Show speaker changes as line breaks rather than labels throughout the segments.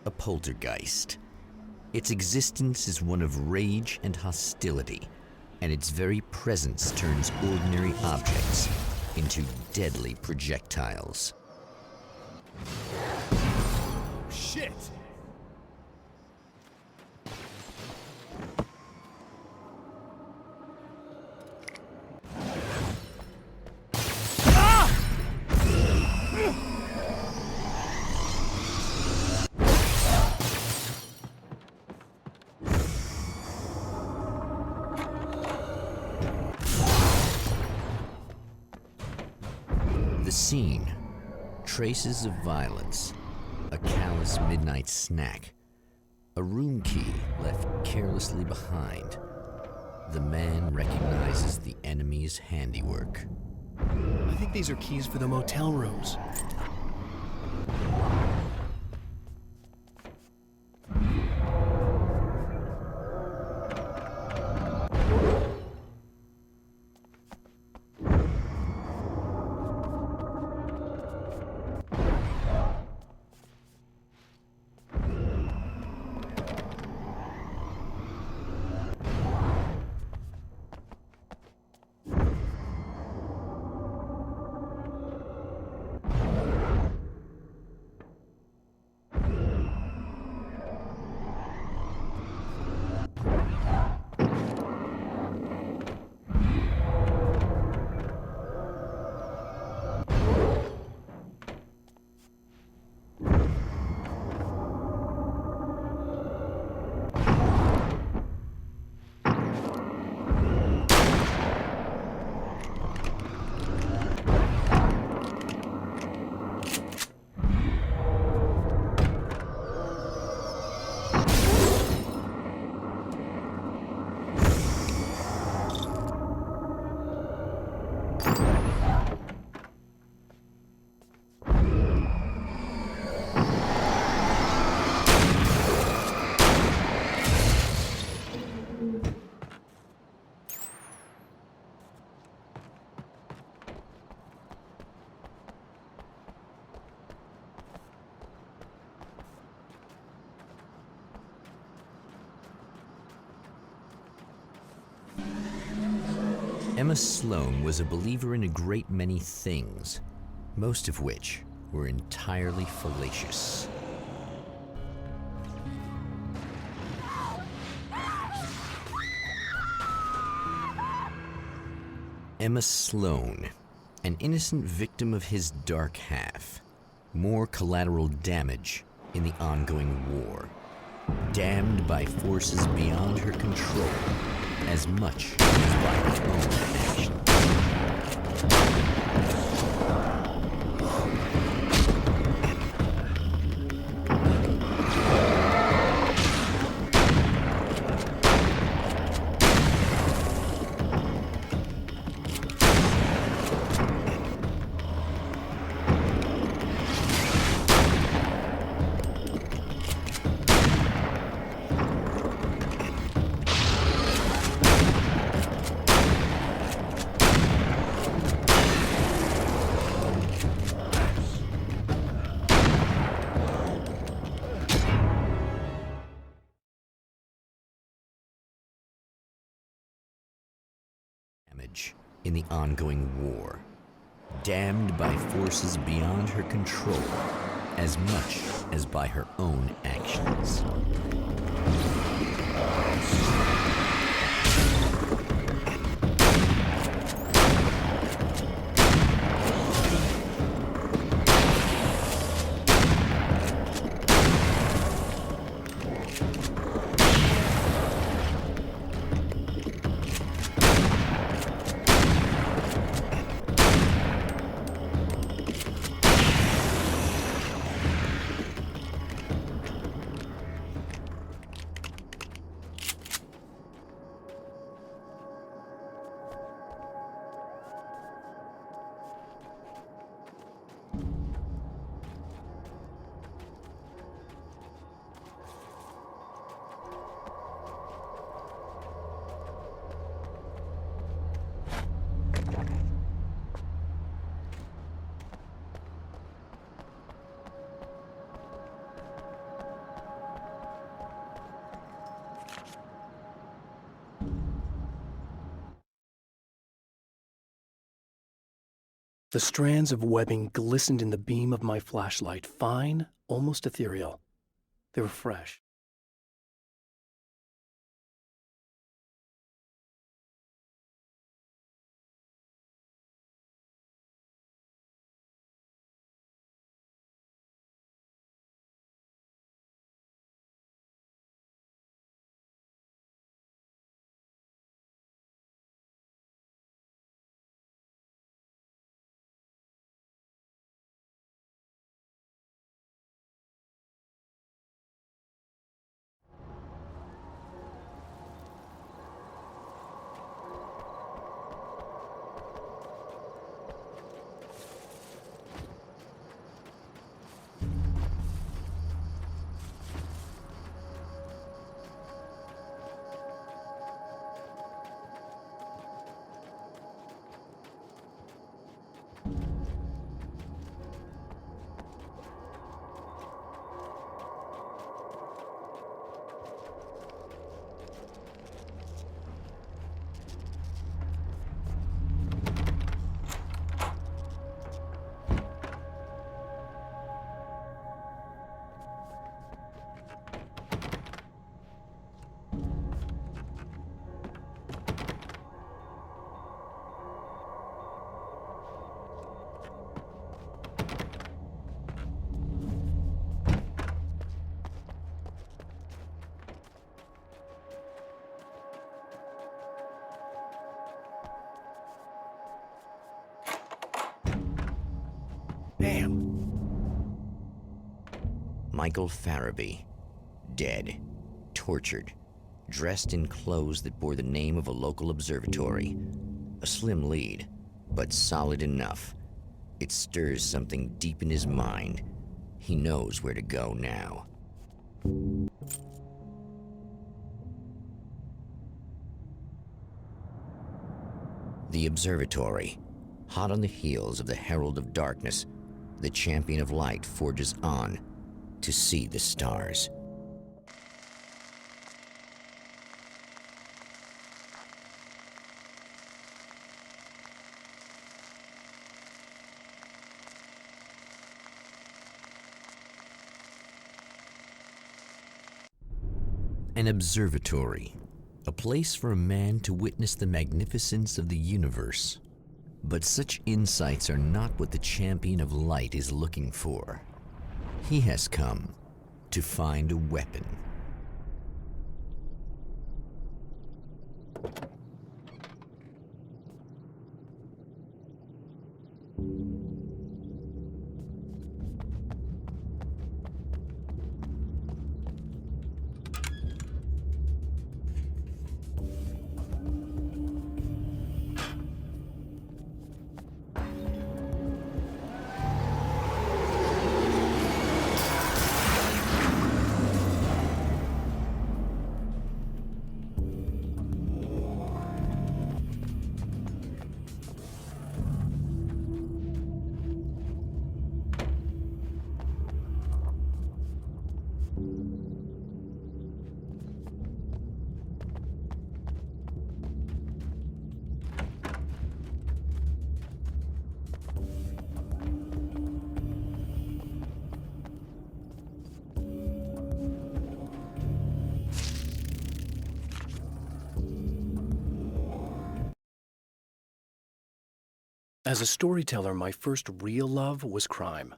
a poltergeist. Its existence is one of rage and hostility, and its very presence turns ordinary objects into deadly projectiles.
Shit!
The scene, traces of violence, a callous midnight snack, a room key left carelessly behind. The man recognizes the enemy's handiwork.
I think these are keys for the motel rooms.
Emma Sloan was a believer in a great many things, most of which were entirely fallacious. Emma Sloan, an innocent victim of his dark half. More collateral damage in the ongoing war. Damned by forces beyond her control, as much as by her own actions. In the ongoing war, damned by forces beyond her control, as much as by her own actions.
The strands of webbing glistened in the beam of my flashlight, fine, almost ethereal. They were fresh. Damn.
Michael Farabee, dead, tortured, dressed in clothes that bore the name of a local observatory. A slim lead, but solid enough. It stirs something deep in his mind. He knows where to go now. The observatory, hot on the heels of the Herald of Darkness, the champion of light forges on to see the stars. An observatory, a place for a man to witness the magnificence of the universe. But such insights are not what the champion of light is looking for. He has come to find a weapon.
As a storyteller, my first real love was crime.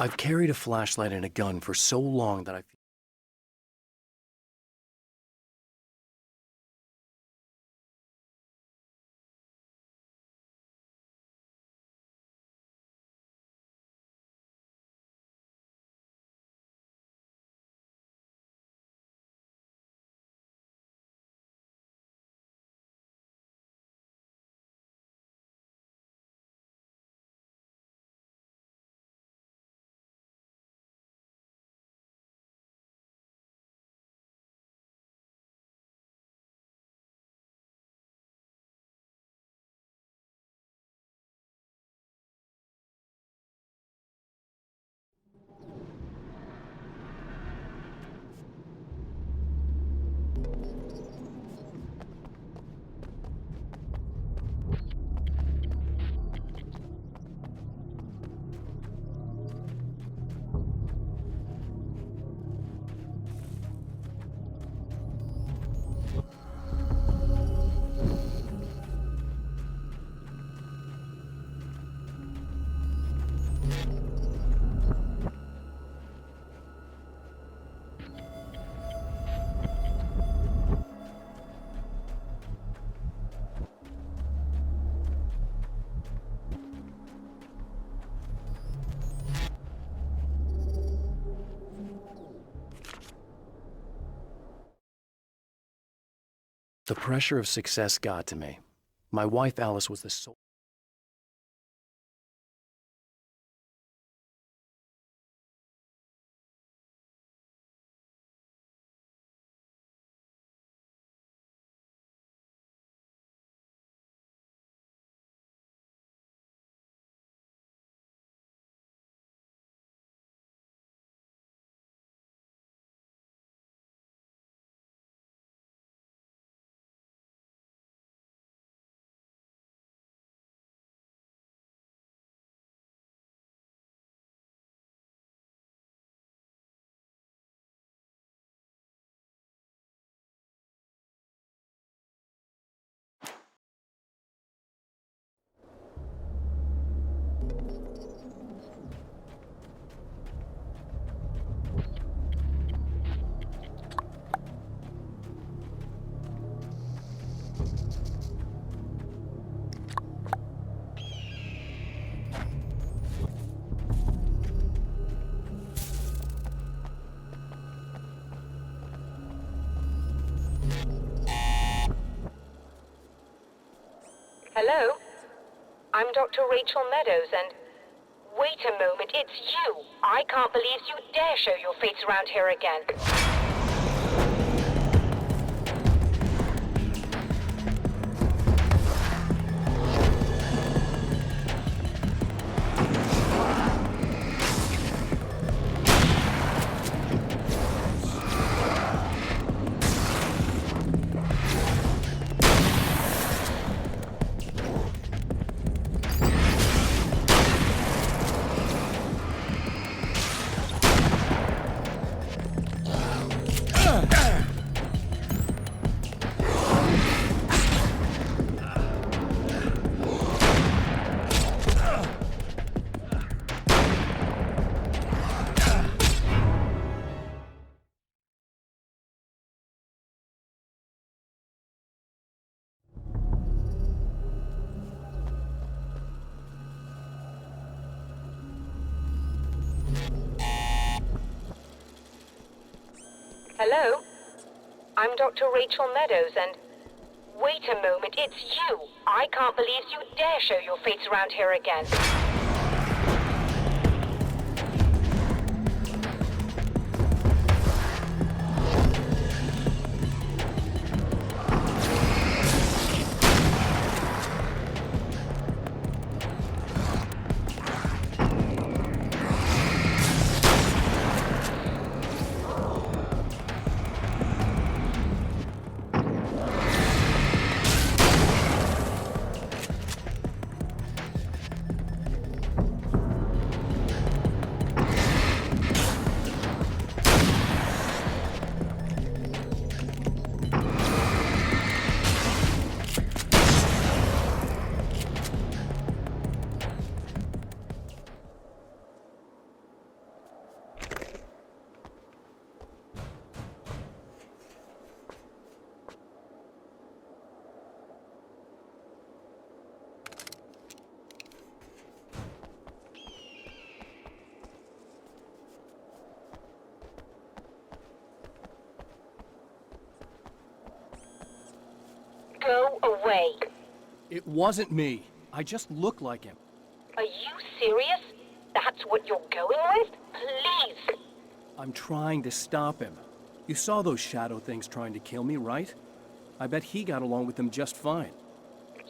I've carried a flashlight and a gun for so long that I feel The pressure of success got to me. My wife Alice was the sole.
Hello? I'm Dr. Rachel Meadows, and... Wait a moment, it's you! I can't believe you dare show your face around here again. Hello? I'm Dr. Rachel Meadows, and... Wait a moment, it's you! I can't believe you dare show your face around here again. Go away.
It wasn't me. I just look like him.
Are you serious? That's what you're going with? Please!
I'm trying to stop him. You saw those shadow things trying to kill me, right? I bet he got along with them just fine.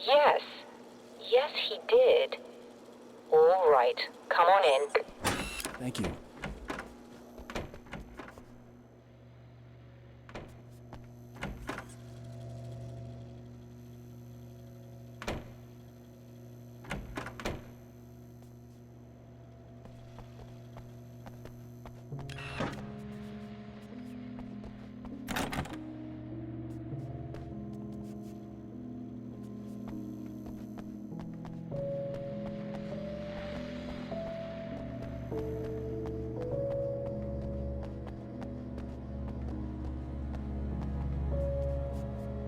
Yes. Yes, he did. All right. Come on in.
Thank you.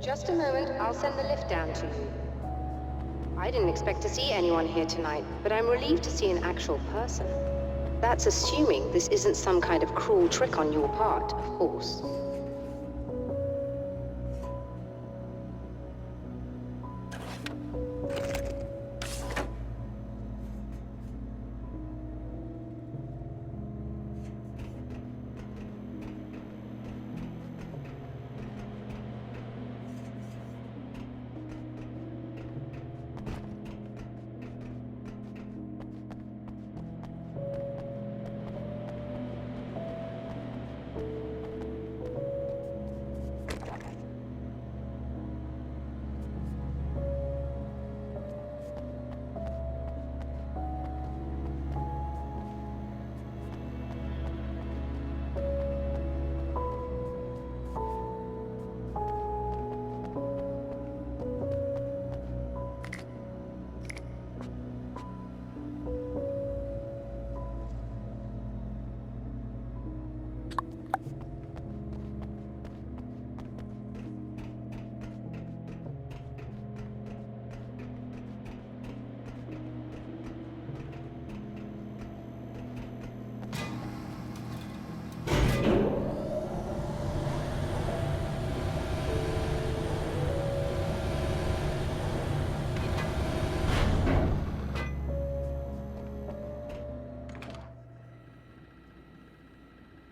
Just a moment, I'll send the lift down to you. I didn't expect to see anyone here tonight, but I'm relieved to see an actual person. That's assuming this isn't some kind of cruel trick on your part, of course.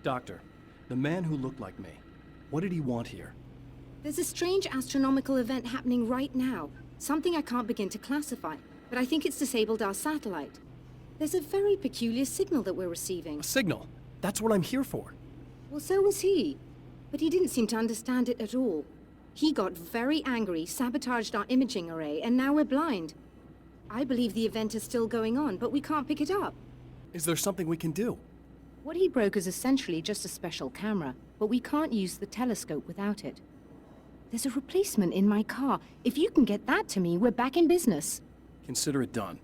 Doctor, the man who looked like me, what did he want here?
There's a strange astronomical event happening right now. Something I can't begin to classify, but I think it's disabled our satellite. There's a very peculiar signal that we're receiving.
A signal? That's what I'm here for.
Well, so was he. But he didn't seem to understand it at all. He got very angry, sabotaged our imaging array, and now we're blind. I believe the event is still going on, but we can't pick it up.
Is there something we can do?
What he broke is essentially just a special camera, but we can't use the telescope without it. There's a replacement in my car. If you can get that to me, we're back in business.
Consider it done.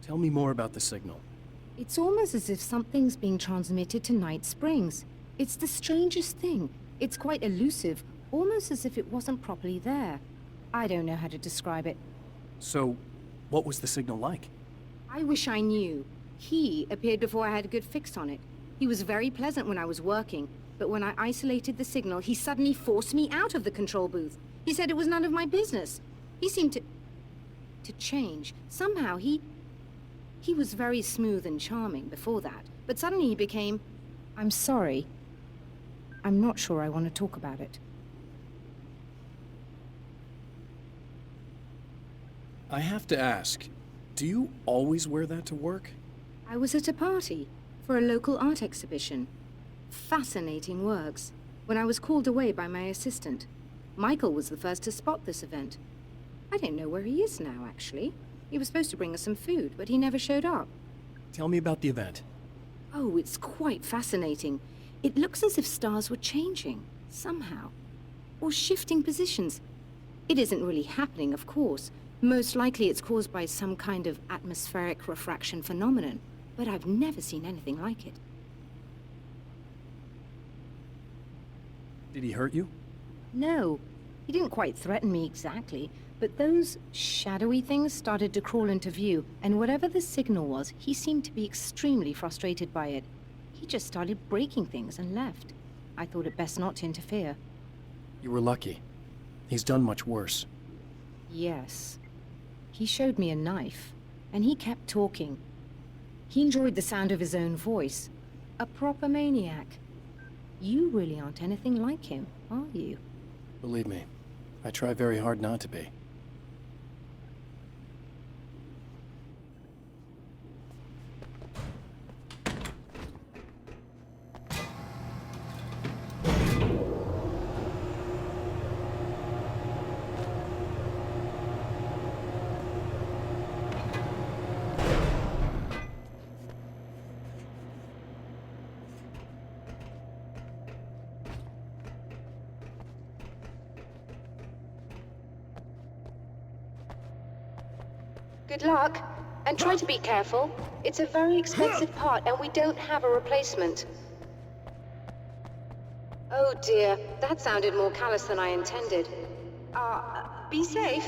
Tell me more about the signal.
It's almost as if something's being transmitted to Night Springs. It's the strangest thing. It's quite elusive, almost as if it wasn't properly there. I don't know how to describe it.
So, what was the signal like?
I wish I knew. He appeared before I had a good fix on it. He was very pleasant when I was working, but when I isolated the signal, he suddenly forced me out of the control booth. He said it was none of my business. He seemed to change. Somehow he was very smooth and charming before that, but suddenly he became... I'm sorry. I'm not sure I want to talk about it.
I have to ask, do you always wear that to work?
I was at a party for a local art exhibition. Fascinating works. When I was called away by my assistant, Michael was the first to spot this event. I don't know where he is now, actually. He was supposed to bring us some food, but he never showed up.
Tell me about the event.
Oh, it's quite fascinating. It looks as if stars were changing, somehow. Or shifting positions. It isn't really happening, of course. Most likely it's caused by some kind of atmospheric refraction phenomenon, but I've never seen anything like it.
Did he hurt you?
No, he didn't quite threaten me exactly, but those shadowy things started to crawl into view, and whatever the signal was, he seemed to be extremely frustrated by it. He just started breaking things and left. I thought it best not to interfere.
You were lucky. He's done much worse.
Yes. He showed me a knife, and he kept talking. He enjoyed the sound of his own voice. A proper maniac. You really aren't anything like him, are you?
Believe me, I try very hard not to be.
Good luck. And try to be careful. It's a very expensive part, and we don't have a replacement. Oh dear, that sounded more callous than I intended. Be safe.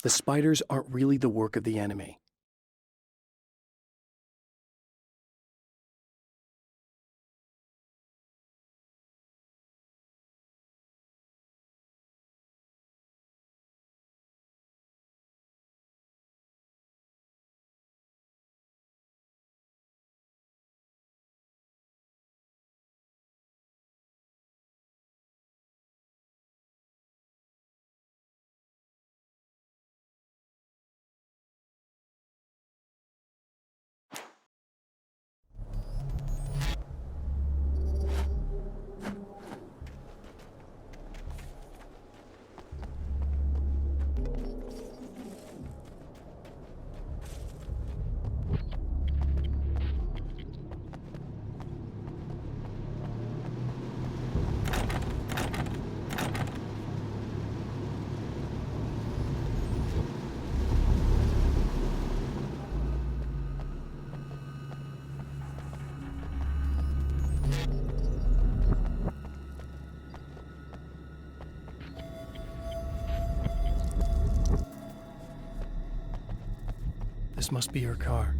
The spiders aren't really the work of the enemy. This must be her car.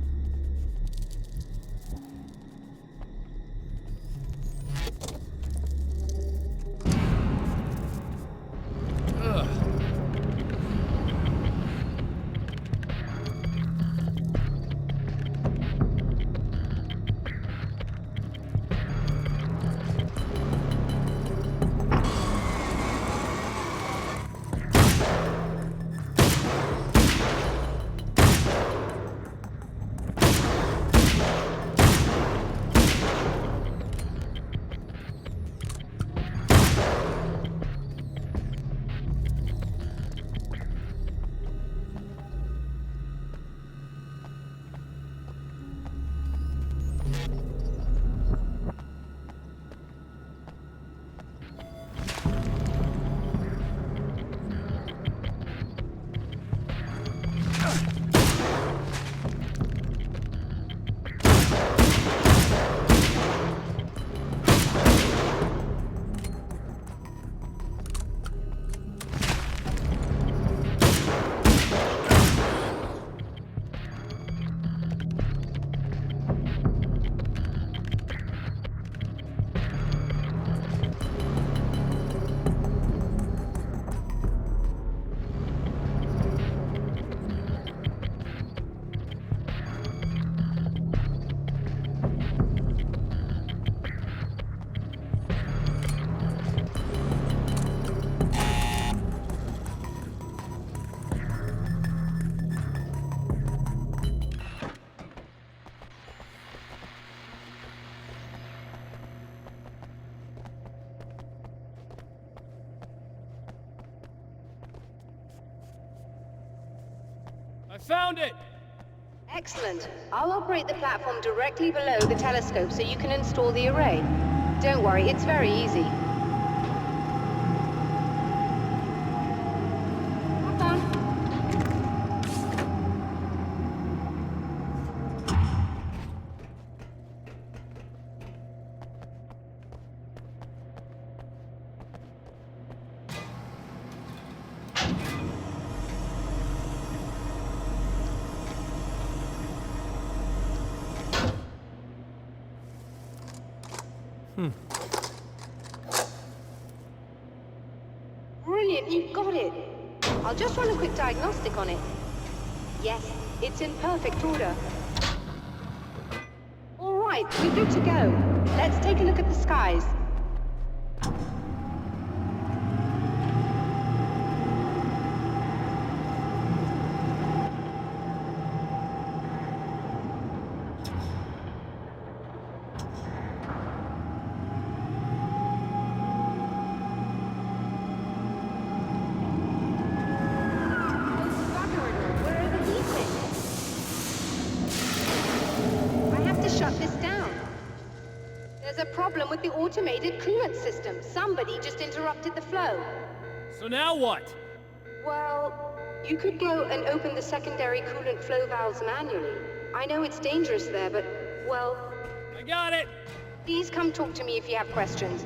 I found it!
Excellent. I'll operate the platform directly below the telescope so you can install the array. Don't worry, it's very easy. Hop on. Brilliant, you've got it. I'll just run a quick diagnostic on it. Yes, it's in perfect order. All right, we're good to go. Let's take a look at the skies. Shut this down. There's a problem with the automated coolant system. Somebody just interrupted the flow.
So now what?
Well, you could go and open the secondary coolant flow valves manually. I know it's dangerous there, but, well...
I got it!
Please come talk to me if you have questions.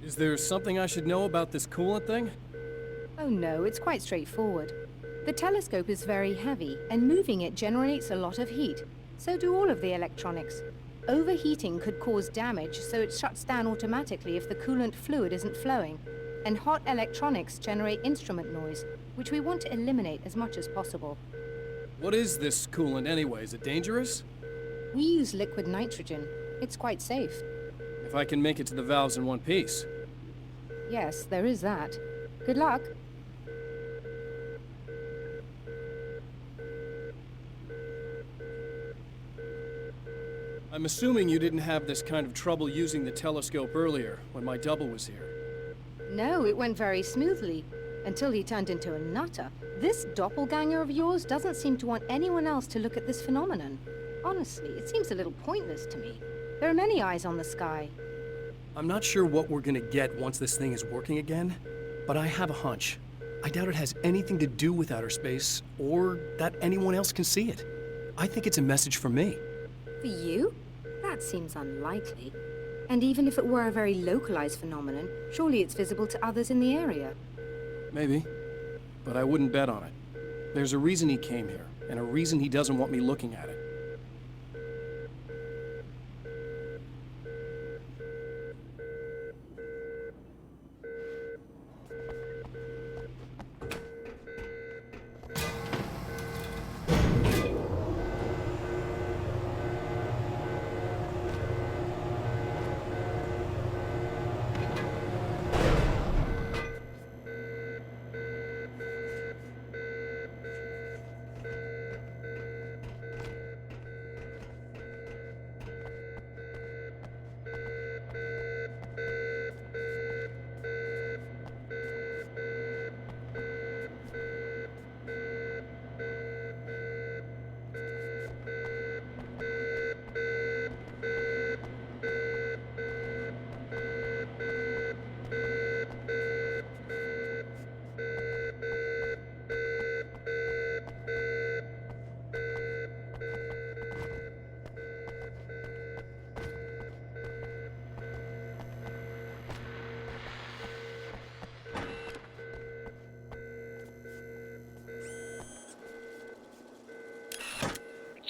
Is there something I should know about this coolant thing?
Oh no, it's quite straightforward. The telescope is very heavy, and moving it generates a lot of heat. So do all of the electronics. Overheating could cause damage, so it shuts down automatically if the coolant fluid isn't flowing. And hot electronics generate instrument noise, which we want to eliminate as much as possible.
What is this coolant anyway? Is it dangerous?
We use liquid nitrogen. It's quite safe.
If I can make it to the valves in one piece.
Yes, there is that. Good luck.
I'm assuming you didn't have this kind of trouble using the telescope earlier, when my double was here.
No, it went very smoothly. Until he turned into a nutter. This doppelganger of yours doesn't seem to want anyone else to look at this phenomenon. Honestly, it seems a little pointless to me. There are many eyes on the sky.
I'm not sure what we're gonna get once this thing is working again, but I have a hunch. I doubt it has anything to do with outer space, or that anyone else can see it. I think it's a message for me.
For you? That seems unlikely. And even if it were a very localized phenomenon, surely it's visible to others in the area.
Maybe, but I wouldn't bet on it. There's a reason he came here, and a reason he doesn't want me looking at it.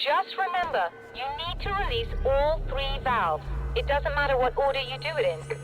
Just remember, you need to release all 3 valves. It doesn't matter what order you do it in.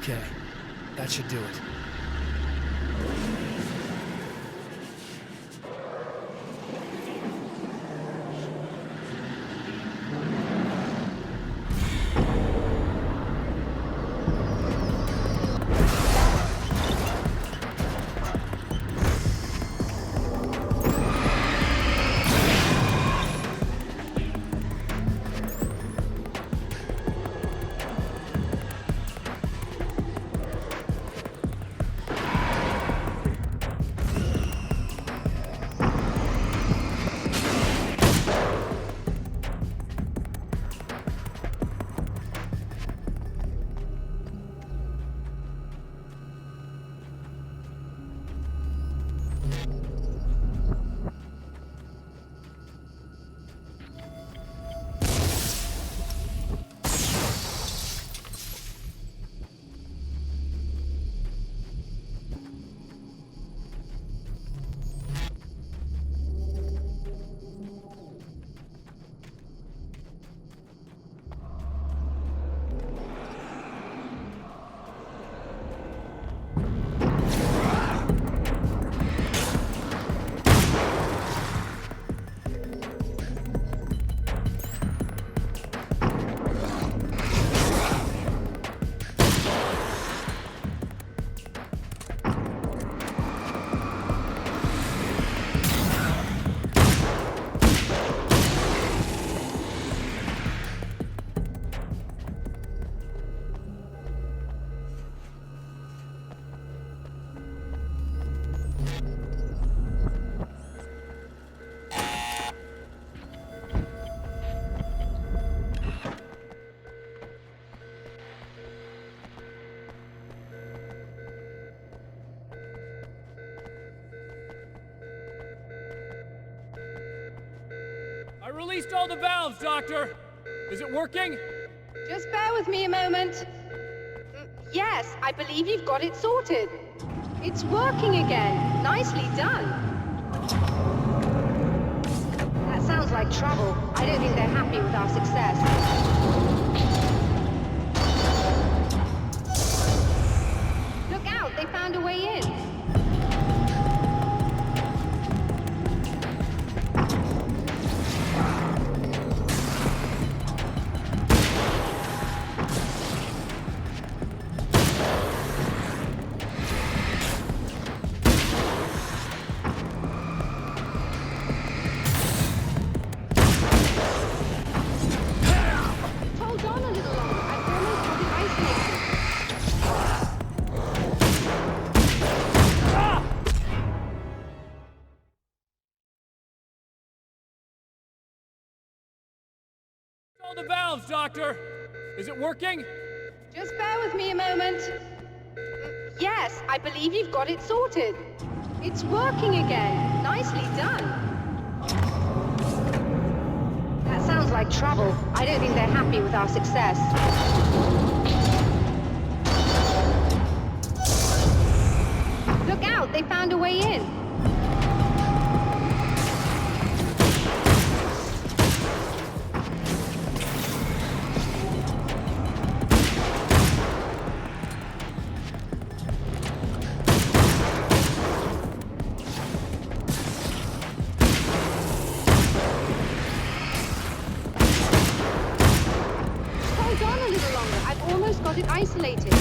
Okay, that should do it.
released all the valves, Doctor! Is it working?
Just bear with me a moment. Yes, I believe you've got it sorted. It's working again. Nicely done. That sounds like trouble. I don't think they're happy with our success. Look out, they found a way in. Hold on a little longer. I've almost got it isolated.
All the valves, Doctor! Is it working?
Just bear with me a moment. Yes, I believe you've got it sorted. It's working again. Nicely done. That sounds like trouble. I don't think they're happy with our success. Look out, they found a way in. Hold on a little longer. I've almost got it isolated.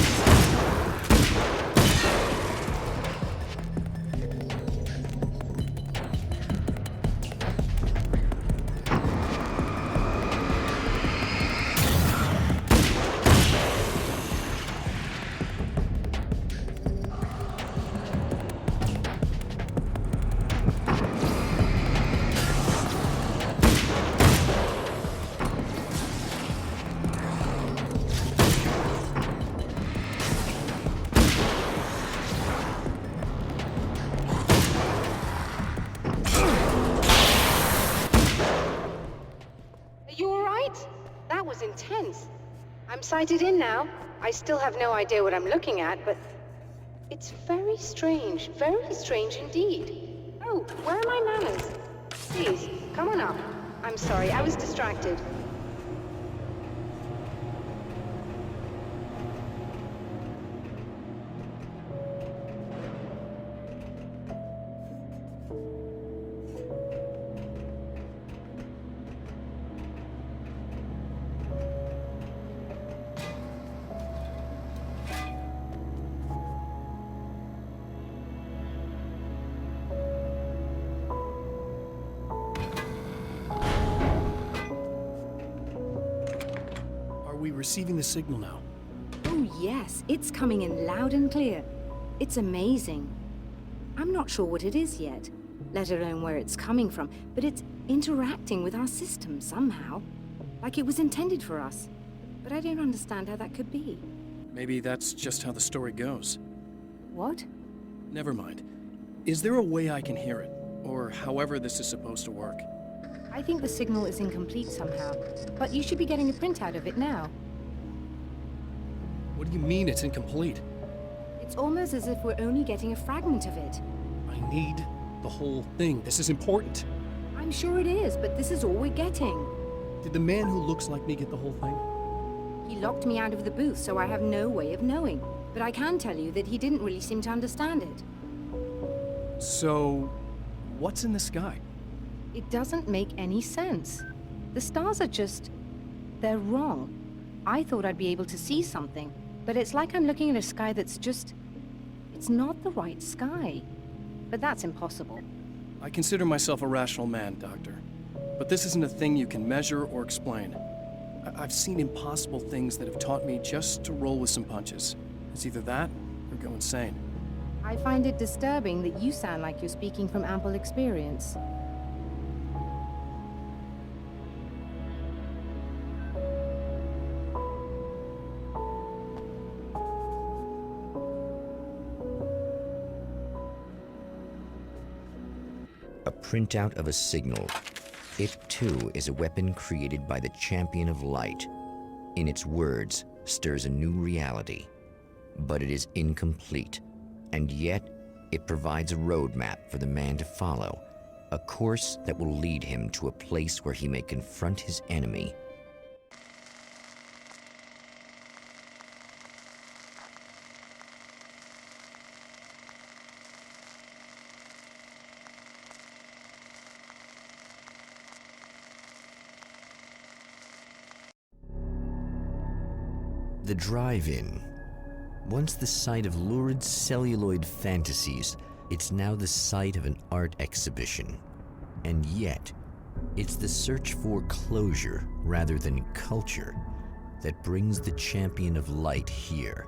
Are you all right? That was intense. I'm sighted in now. I still have no idea what I'm looking at, but it's very strange indeed. Oh, where are my manners? Please, come on up. I'm sorry, I was distracted.
Are we receiving the signal now?
Oh, yes, it's coming in loud and clear. It's amazing. I'm not sure what it is yet, let alone where it's coming from, but it's interacting with our system somehow. Like it was intended for us. But I don't understand how that could be.
Maybe that's just how the story goes.
What?
Never mind. Is there a way I can hear it? Or however this is supposed to work?
I think the signal is incomplete somehow, but you should be getting a printout of it now.
What do you mean it's incomplete?
It's almost as if we're only getting a fragment of it.
I need the whole thing. This is important.
I'm sure it is, but this is all we're getting.
Did the man who looks like me get the whole thing?
He locked me out of the booth, so I have no way of knowing. But I can tell you that he didn't really seem to understand it.
So, what's in the sky?
It doesn't make any sense. The stars are just... they're wrong. I thought I'd be able to see something, but it's like I'm looking at a sky that's just... it's not the right sky. But that's impossible.
I consider myself a rational man, Doctor. But this isn't a thing you can measure or explain. I've seen impossible things that have taught me just to roll with some punches. It's either that or go insane.
I find it disturbing that you sound like you're speaking from ample experience.
A printout of a signal. It too is a weapon created by the Champion of Light. In its words, stirs a new reality. But it is incomplete, and yet it provides a roadmap for the man to follow, a course that will lead him to a place where he may confront his enemy. The drive-in. Once the site of lurid celluloid fantasies, it's now the site of an art exhibition. And yet, it's the search for closure rather than culture that brings the Champion of Light here.